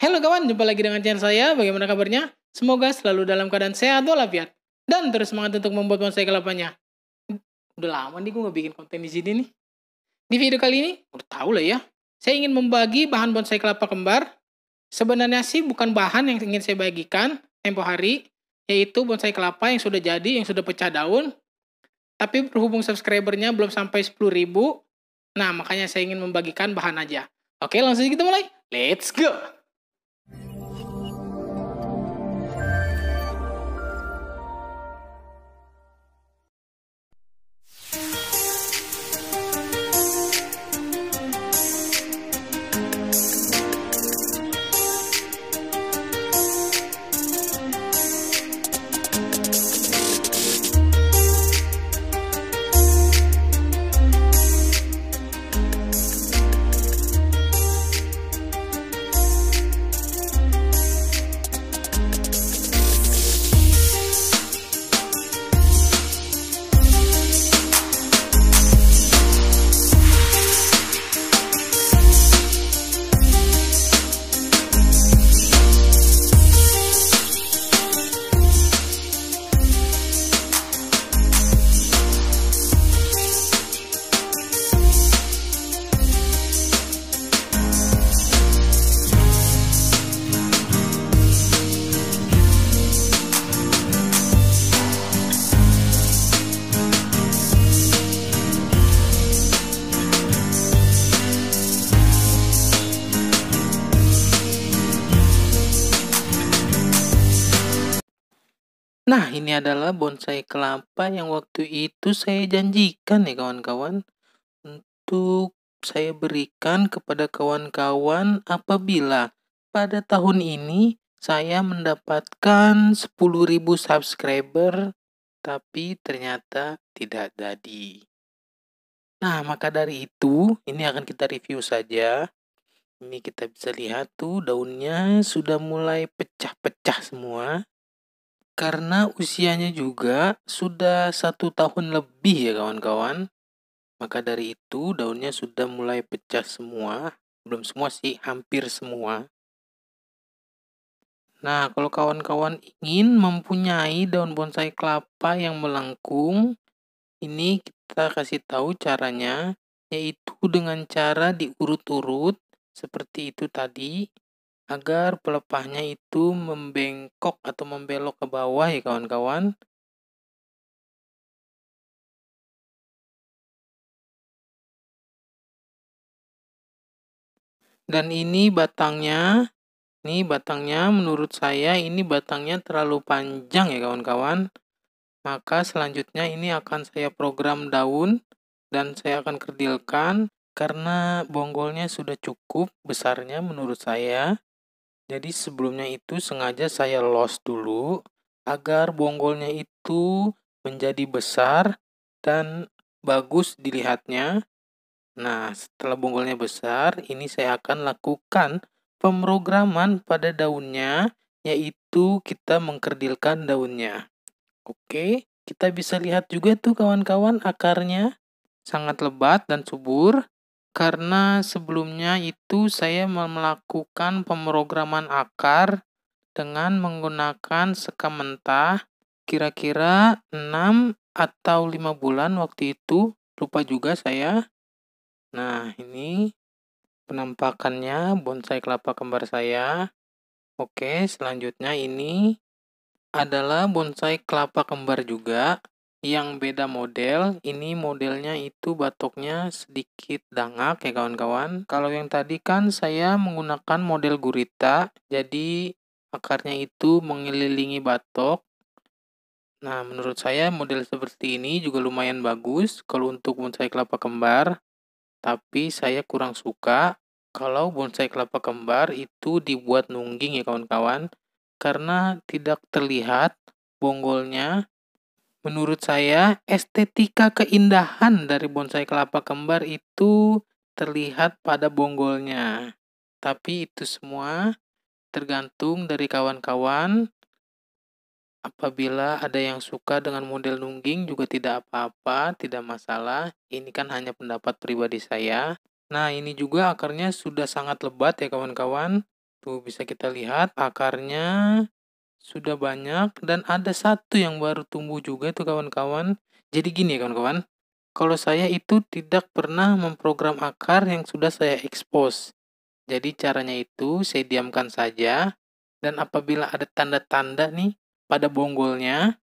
Halo kawan, jumpa lagi dengan channel saya. Bagaimana kabarnya? Semoga selalu dalam keadaan sehat walafiat. Dan terus semangat untuk membuat bonsai kelapanya. Udah lama nih gue gak bikin konten di sini nih. Di video kali ini, udah tau lah ya. Saya ingin membagi bahan bonsai kelapa kembar. Sebenarnya sih bukan bahan yang ingin saya bagikan tempo hari, yaitu bonsai kelapa yang sudah jadi, yang sudah pecah daun. Tapi berhubung subscribernya belum sampai 10.000, nah makanya saya ingin membagikan bahan aja. Oke, langsung kita mulai. Let's go! Nah, ini adalah bonsai kelapa yang waktu itu saya janjikan ya kawan-kawan, untuk saya berikan kepada kawan-kawan apabila pada tahun ini saya mendapatkan 10.000 subscriber, tapi ternyata tidak jadi. Nah, maka dari itu, ini akan kita review saja. Ini kita bisa lihat tuh daunnya sudah mulai pecah-pecah semua. Karena usianya juga sudah 1 tahun lebih ya kawan-kawan. Maka dari itu daunnya sudah mulai pecah semua. Belum semua sih, hampir semua. Nah, kalau kawan-kawan ingin mempunyai daun bonsai kelapa yang melengkung, ini kita kasih tahu caranya, yaitu dengan cara diurut-urut seperti itu tadi, agar pelepahnya itu membengkok atau membelok ke bawah ya kawan-kawan. Dan ini batangnya menurut saya ini batangnya terlalu panjang ya kawan-kawan. Maka selanjutnya ini akan saya program daun dan saya akan kerdilkan karena bonggolnya sudah cukup besarnya menurut saya. Jadi sebelumnya itu sengaja saya los dulu agar bonggolnya itu menjadi besar dan bagus dilihatnya. Nah, setelah bonggolnya besar, ini saya akan lakukan pemrograman pada daunnya, yaitu kita mengkerdilkan daunnya. Oke, kita bisa lihat juga tuh kawan-kawan akarnya sangat lebat dan subur. Karena sebelumnya itu saya melakukan pemrograman akar dengan menggunakan sekam mentah kira-kira 6 atau 5 bulan waktu itu, lupa juga saya. Nah, ini penampakannya bonsai kelapa kembar saya. Oke, selanjutnya ini adalah bonsai kelapa kembar juga yang beda model. Ini modelnya itu batoknya sedikit dangak ya kawan-kawan. Kalau yang tadi kan saya menggunakan model gurita, jadi akarnya itu mengelilingi batok. Nah, menurut saya model seperti ini juga lumayan bagus kalau untuk bonsai kelapa kembar. Tapi saya kurang suka kalau bonsai kelapa kembar itu dibuat nungging ya kawan-kawan. Karena tidak terlihat bonggolnya. Menurut saya estetika keindahan dari bonsai kelapa kembar itu terlihat pada bonggolnya. Tapi itu semua tergantung dari kawan-kawan. Apabila ada yang suka dengan model nungging juga tidak apa-apa, tidak masalah. Ini kan hanya pendapat pribadi saya. Nah, ini juga akarnya sudah sangat lebat ya kawan-kawan. Tuh bisa kita lihat akarnya sudah banyak dan ada satu yang baru tumbuh juga tuh kawan-kawan. Jadi gini ya kawan-kawan, kalau saya itu tidak pernah memprogram akar yang sudah saya expose. Jadi caranya itu saya diamkan saja dan apabila ada tanda-tanda nih pada bonggolnya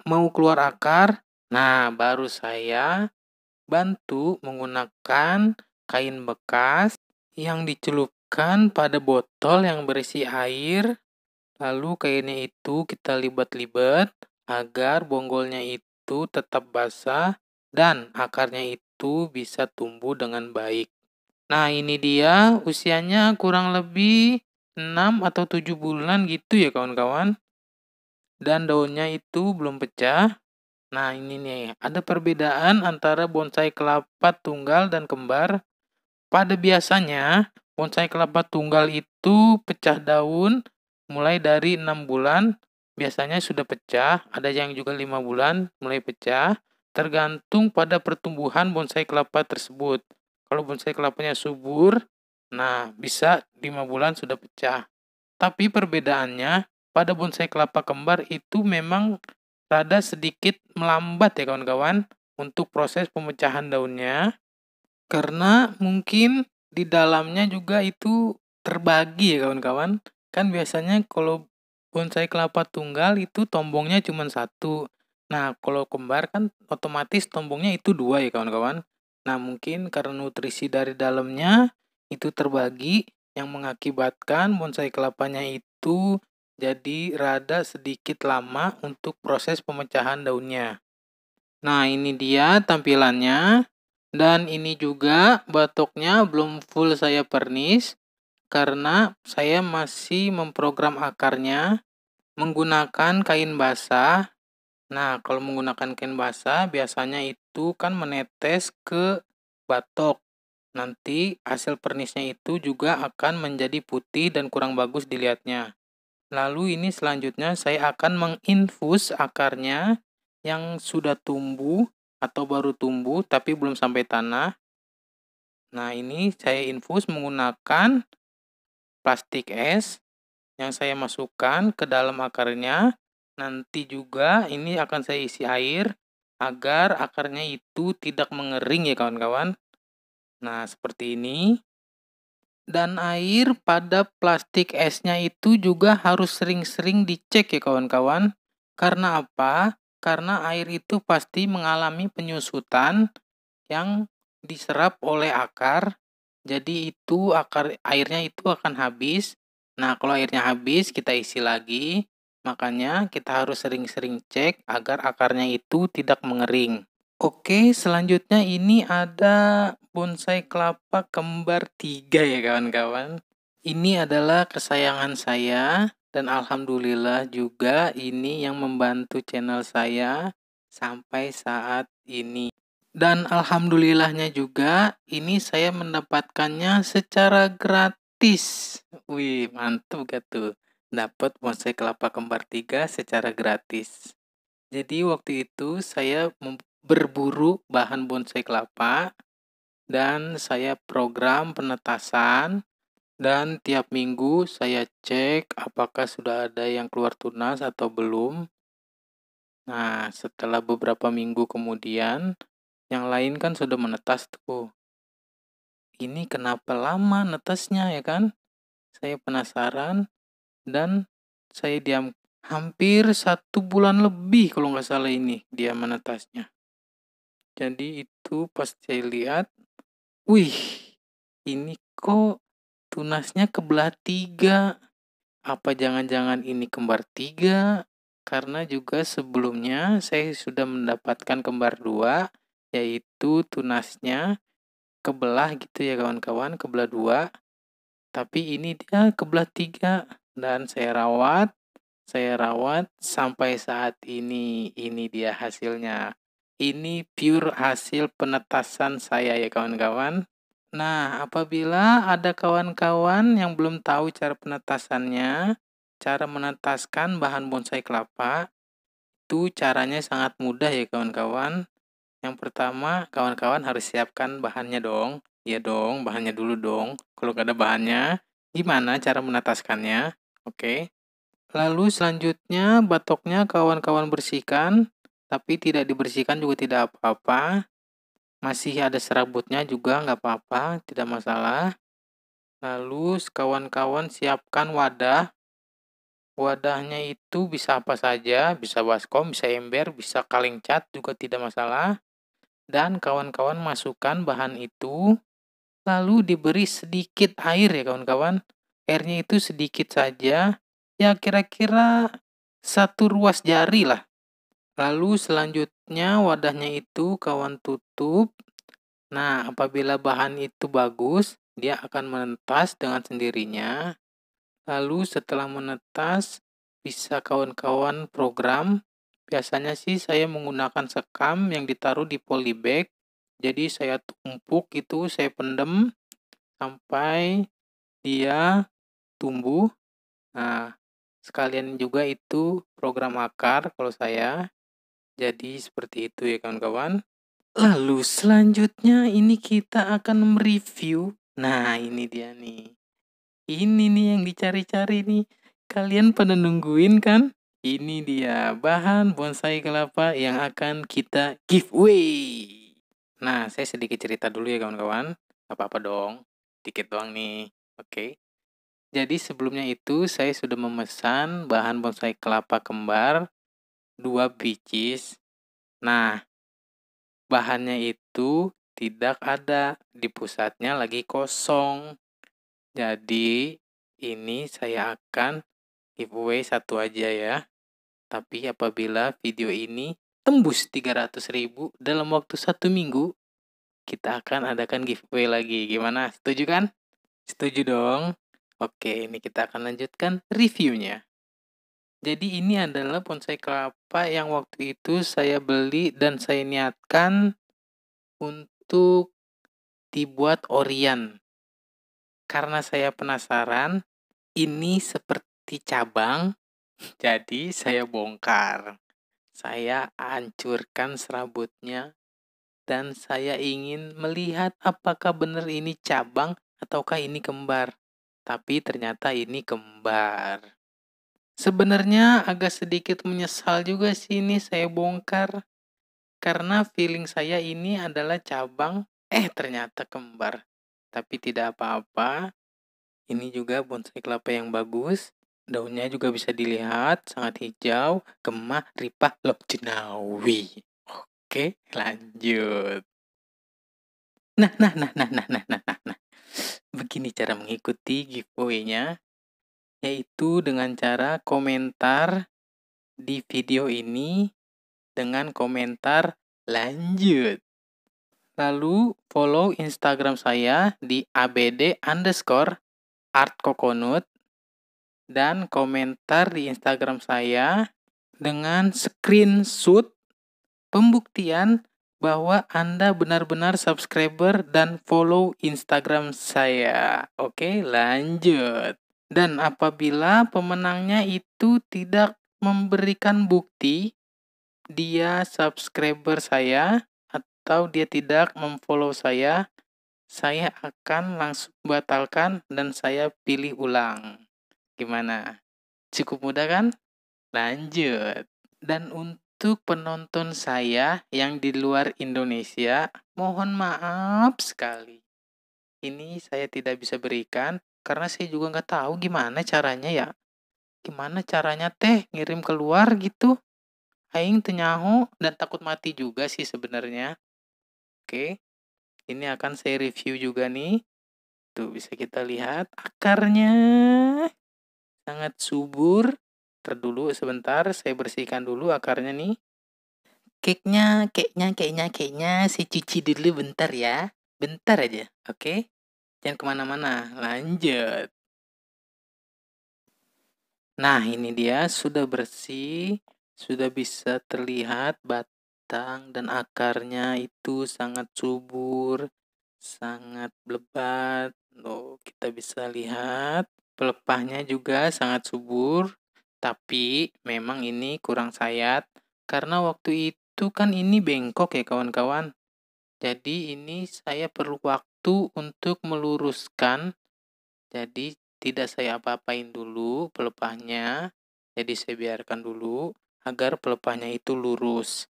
mau keluar akar, nah baru saya bantu menggunakan kain bekas yang dicelupkan pada botol yang berisi air. Lalu kainnya itu kita libat-libat agar bonggolnya itu tetap basah dan akarnya itu bisa tumbuh dengan baik. Nah, ini dia usianya kurang lebih 6 atau 7 bulan gitu ya kawan-kawan. Dan daunnya itu belum pecah. Nah, ini nih, ada perbedaan antara bonsai kelapa tunggal dan kembar. Pada biasanya, bonsai kelapa tunggal itu pecah daun mulai dari 6 bulan, biasanya sudah pecah, ada yang juga 5 bulan mulai pecah, tergantung pada pertumbuhan bonsai kelapa tersebut. Kalau bonsai kelapanya subur, nah bisa 5 bulan sudah pecah. Tapi perbedaannya, pada bonsai kelapa kembar itu memang rada sedikit melambat ya kawan-kawan untuk proses pemecahan daunnya. Karena mungkin di dalamnya juga itu terbagi ya kawan-kawan. Kan biasanya kalau bonsai kelapa tunggal itu tombongnya cuma satu. Nah, kalau kembar kan otomatis tombongnya itu dua ya kawan-kawan. Nah, mungkin karena nutrisi dari dalamnya itu terbagi yang mengakibatkan bonsai kelapanya itu jadi rada sedikit lama untuk proses pemecahan daunnya. Nah, ini dia tampilannya. Dan ini juga batoknya belum full saya pernis karena saya masih memprogram akarnya menggunakan kain basah. Nah, kalau menggunakan kain basah biasanya itu kan menetes ke batok. Nanti hasil pernisnya itu juga akan menjadi putih dan kurang bagus dilihatnya. Lalu ini selanjutnya saya akan menginfus akarnya yang sudah tumbuh atau baru tumbuh tapi belum sampai tanah. Nah, ini saya infus menggunakan plastik es yang saya masukkan ke dalam akarnya. Nanti juga ini akan saya isi air agar akarnya itu tidak mengering ya kawan-kawan. Nah, seperti ini. Dan air pada plastik esnya itu juga harus sering-sering dicek ya kawan-kawan. Karena apa? Karena air itu pasti mengalami penyusutan yang diserap oleh akar. Jadi itu airnya itu akan habis. Nah, kalau airnya habis kita isi lagi. Makanya kita harus sering-sering cek agar akarnya itu tidak mengering. Oke, selanjutnya ini ada bonsai kelapa kembar 3 ya kawan-kawan. Ini adalah kesayangan saya dan alhamdulillah juga ini yang membantu channel saya sampai saat ini. Dan alhamdulillahnya juga ini saya mendapatkannya secara gratis. Wih, mantap gak tuh? Dapat bonsai kelapa kembar 3 secara gratis. Jadi waktu itu saya berburu bahan bonsai kelapa dan saya program penetasan dan tiap minggu saya cek apakah sudah ada yang keluar tunas atau belum. Nah, setelah beberapa minggu kemudian, yang lain kan sudah menetas tuh. Ini kenapa lama netasnya ya kan? Saya penasaran dan saya diam hampir 1 bulan lebih kalau nggak salah ini dia menetasnya. Jadi itu pas saya lihat, wih, ini kok tunasnya kebelah 3. Apa jangan-jangan ini kembar 3? Karena juga sebelumnya saya sudah mendapatkan kembar 2, yaitu tunasnya kebelah gitu ya kawan-kawan, kebelah 2. Tapi ini dia kebelah 3 dan saya rawat sampai saat ini. Ini dia hasilnya. Ini pure hasil penetasan saya ya kawan-kawan. Nah, apabila ada kawan-kawan yang belum tahu cara penetasannya, cara menetaskan bahan bonsai kelapa, itu caranya sangat mudah ya kawan-kawan. Yang pertama, kawan-kawan harus siapkan bahannya dong. Iya dong, bahannya dulu dong. Kalau nggak ada bahannya, Gimana cara menetaskannya? Oke. Lalu selanjutnya batoknya kawan-kawan bersihkan, tapi tidak dibersihkan juga tidak apa-apa. Masih ada serabutnya juga nggak apa-apa, tidak masalah. Lalu kawan-kawan siapkan wadah. Wadahnya itu bisa apa saja, bisa baskom, bisa ember, bisa kaleng cat juga tidak masalah. Dan kawan-kawan masukkan bahan itu, lalu diberi sedikit air ya kawan-kawan. Airnya itu sedikit saja, ya kira-kira 1 ruas jari lah. Lalu selanjutnya wadahnya itu kawan tutup. Nah, apabila bahan itu bagus, dia akan menetas dengan sendirinya. Lalu setelah menetas, bisa kawan-kawan program. Biasanya sih saya menggunakan sekam yang ditaruh di polybag. Jadi saya tumpuk itu, saya pendem sampai dia tumbuh. Nah, sekalian juga itu program akar kalau saya. Jadi seperti itu ya kawan-kawan. Lalu selanjutnya ini kita akan mereview. Nah, ini dia nih. Ini nih yang dicari-cari nih. Kalian pada nungguin kan? Ini dia bahan bonsai kelapa yang akan kita giveaway. Nah, saya sedikit cerita dulu ya kawan-kawan. Gak apa-apa dong. Dikit doang nih. Oke. Jadi sebelumnya itu saya sudah memesan bahan bonsai kelapa kembar 2 biji. Nah, bahannya itu tidak ada. Di pusatnya lagi kosong. Jadi, ini saya akan giveaway 1 aja ya. Tapi apabila video ini tembus 300.000 dalam waktu 1 minggu, kita akan adakan giveaway lagi. Gimana? Setuju kan? Setuju dong? Oke, ini kita akan lanjutkan reviewnya. Jadi ini adalah bonsai kelapa yang waktu itu saya beli dan saya niatkan untuk dibuat orian. Karena saya penasaran, ini seperti cabang, jadi saya bongkar. Saya hancurkan serabutnya dan saya ingin melihat apakah benar ini cabang ataukah ini kembar. Tapi ternyata ini kembar. Sebenarnya agak sedikit menyesal juga sih ini saya bongkar. Karena feeling saya ini adalah cabang, ternyata kembar. Tapi tidak apa-apa, ini juga bonsai kelapa yang bagus. Daunnya juga bisa dilihat, sangat hijau, gemah, ripah, loh jenawi. Oke, lanjut. Nah. Begini cara mengikuti giveaway-nya, yaitu dengan cara komentar di video ini dengan komentar lanjut. Lalu follow Instagram saya di abd_artcoconut dan komentar di Instagram saya dengan screenshot pembuktian bahwa Anda benar-benar subscriber dan follow Instagram saya. Oke, lanjut. Dan apabila pemenangnya itu tidak memberikan bukti dia subscriber saya atau dia tidak memfollow saya akan langsung batalkan dan saya pilih ulang. Gimana? Cukup mudah kan? Lanjut. Dan untuk penonton saya yang di luar Indonesia, mohon maaf sekali. Ini saya tidak bisa berikan karena saya juga nggak tahu gimana caranya ya. Gimana caranya ngirim keluar gitu. Aing tenyaho dan takut mati juga sih sebenarnya. Oke, ini akan saya review juga nih. Tuh bisa kita lihat akarnya sangat subur. Dulu sebentar, saya bersihkan dulu akarnya nih. Kayaknya saya cuci dulu bentar ya. Bentar aja, oke? Jangan kemana-mana, lanjut. Nah, ini dia sudah bersih, sudah bisa terlihat batang dan akarnya itu sangat subur, sangat lebat. Loh, kita bisa lihat pelepahnya juga sangat subur, tapi memang ini kurang sayat karena waktu itu kan ini bengkok ya kawan-kawan. Jadi ini saya perlu waktu untuk meluruskan. Jadi tidak saya apa-apain dulu pelepahnya. Jadi saya biarkan dulu agar pelepahnya itu lurus.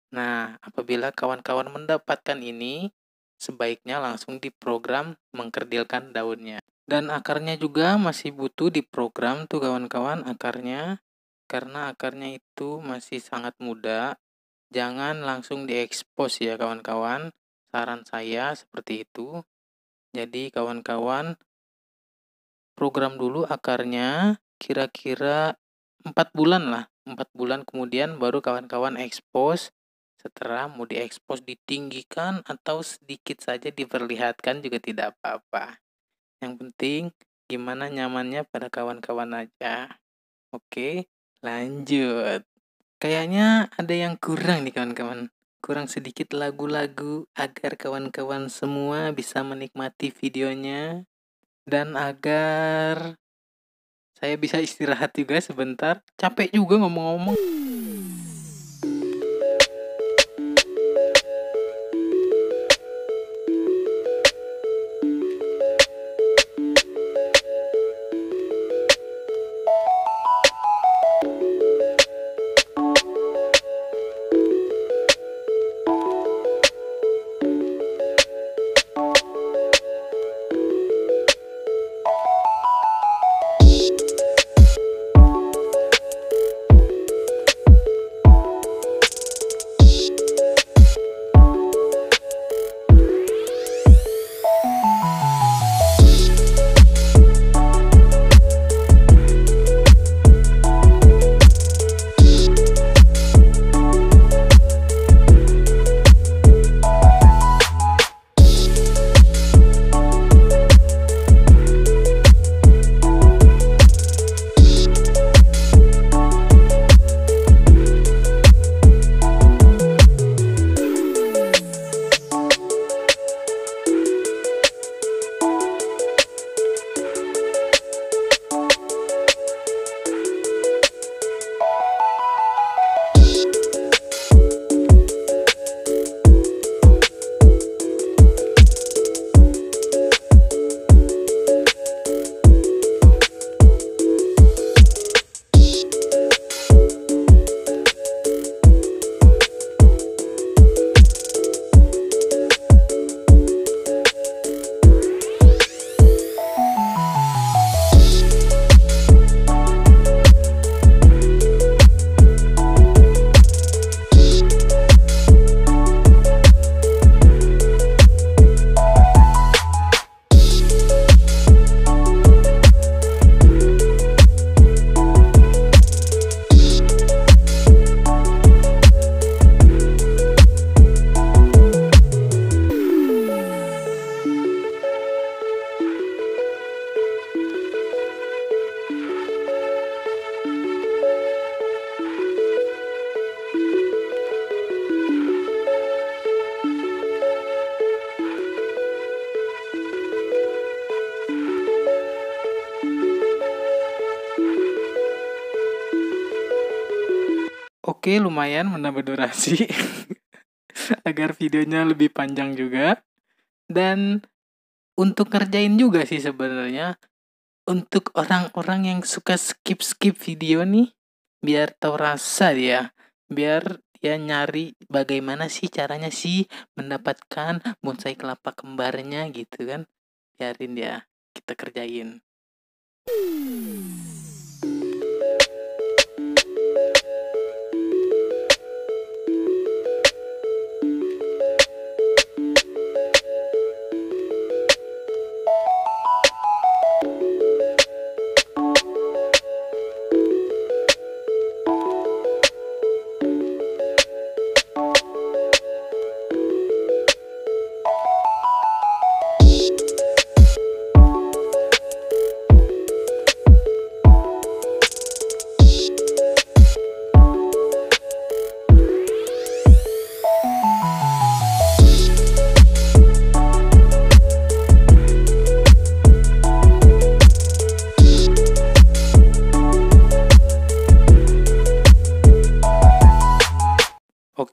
Nah, apabila kawan-kawan mendapatkan ini, sebaiknya langsung diprogram mengkerdilkan daunnya. Dan akarnya juga masih butuh diprogram tuh kawan-kawan akarnya. Karena akarnya itu masih sangat muda. Jangan langsung diekspos ya kawan-kawan. Saran saya seperti itu. Jadi kawan-kawan program dulu akarnya kira-kira 4 bulan lah. 4 bulan kemudian baru kawan-kawan ekspos. Setelah mau diekspos ditinggikan atau sedikit saja diperlihatkan juga tidak apa-apa. Yang penting gimana nyamannya pada kawan-kawan aja. Oke, lanjut. Kayaknya ada yang kurang nih kawan-kawan. Kurang sedikit lagu-lagu agar kawan-kawan semua bisa menikmati videonya. Dan agar saya bisa istirahat juga sebentar. Capek juga ngomong-ngomong. Oke, lumayan menambah durasi agar videonya lebih panjang juga. Dan untuk kerjain juga sih sebenarnya untuk orang-orang yang suka skip-skip video nih, biar tahu rasa dia, biar dia nyari bagaimana sih caranya sih mendapatkan bonsai kelapa kembarnya gitu kan. Biarin dia, kita kerjain.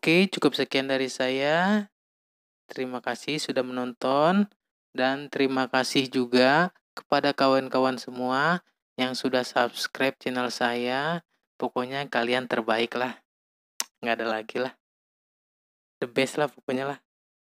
Oke, cukup sekian dari saya. Terima kasih sudah menonton dan terima kasih juga kepada kawan-kawan semua yang sudah subscribe channel saya. Pokoknya kalian terbaik lah. Nggak ada lagi lah. The best lah pokoknya lah.